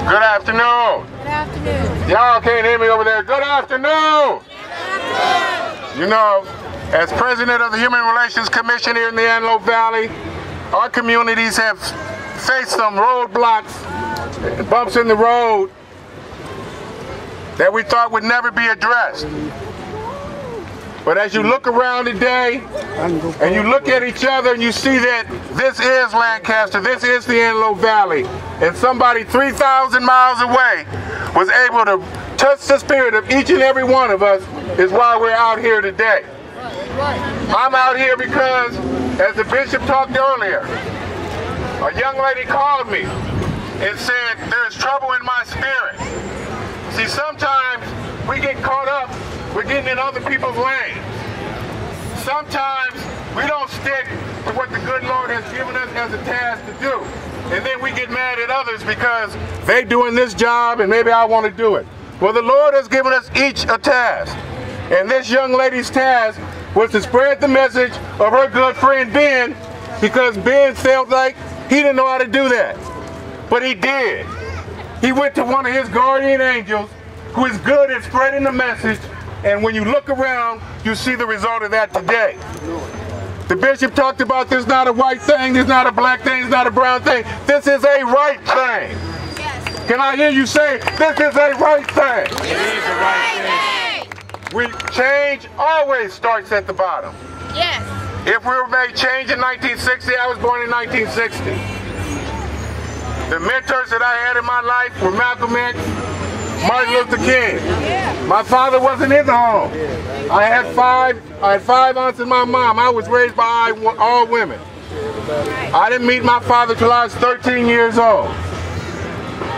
Good afternoon. Good afternoon. Y'all can't hear me over there. Good afternoon. Good afternoon. You know, as president of the Human Relations Commission here in the Antelope Valley, our communities have faced some roadblocks, bumps in the road that we thought would never be addressed. But as you look around today, and you look at each other and you see that this is Lancaster, this is the Antelope Valley, and somebody 3,000 miles away was able to touch the spirit of each and every one of us, is why we're out here today. I'm out here because, as the bishop talked earlier, a young lady called me and said, there's trouble in my spirit. See, sometimes we get caught up with getting in other people's lanes. Sometimes we don't stick to what the good Lord has given us as a task to do. And then we get mad at others because they're doing this job and maybe I want to do it. Well, the Lord has given us each a task. And this young lady's task was to spread the message of her good friend Ben, because Ben felt like he didn't know how to do that. But he did. He went to one of his guardian angels who is good at spreading the message, and when you look around, you see the result of that today. The bishop talked about this not a white thing, this not a black thing, this not a brown thing. This is a right thing. Yes. Can I hear you say, this is a right thing? It is a right thing. Change always starts at the bottom. Yes. If we were made change in 1960, I was born in 1960. The mentors that I had in my life were Malcolm X, Martin Luther King. My father wasn't in the home. I had five aunts and my mom. I was raised by all women. I didn't meet my father till I was 13 years old.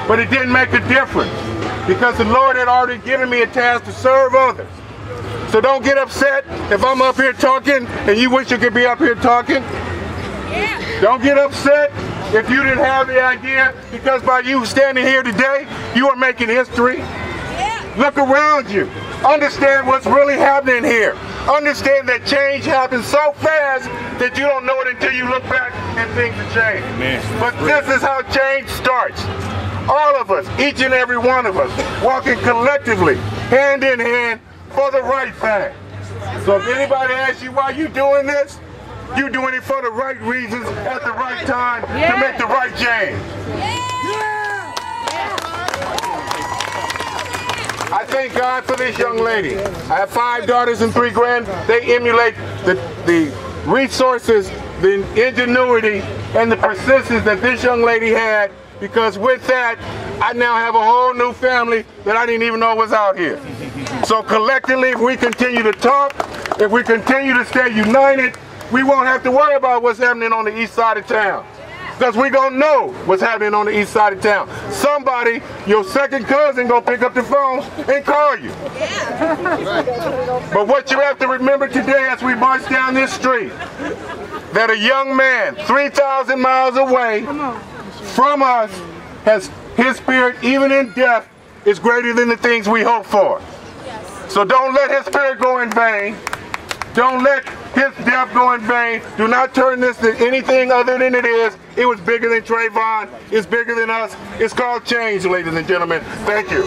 But it didn't make a difference, because the Lord had already given me a task to serve others. So don't get upset if I'm up here talking and you wish you could be up here talking. Don't get upset if you didn't have the idea, because by you standing here today, you are making history. Look around you. Understand what's really happening here. Understand that change happens so fast that you don't know it until you look back and things have changed. But this is how change starts. All of us, each and every one of us, walking collectively, hand in hand, for the right thing. So if anybody asks you why you doing this, you're doing it for the right reasons at the right time to make the right change. I thank God for this young lady. I have 5 daughters and 3 grands. They emulate the resources, the ingenuity, and the persistence that this young lady had, because with that, I now have a whole new family that I didn't even know was out here. So collectively, if we continue to talk, if we continue to stay united, we won't have to worry about what's happening on the east side of town, because we're going to know what's happening on the east side of town. Somebody, your second cousin, going to pick up the phone and call you. But what you have to remember today as we march down this street, that a young man 3,000 miles away from us has his spirit, even in death, is greater than the things we hope for. So don't let his spirit go in vain. Don't let his death go in vain. Do not turn this to anything other than it is. It was bigger than Trayvon. It's bigger than us. It's called change, ladies and gentlemen. Thank you.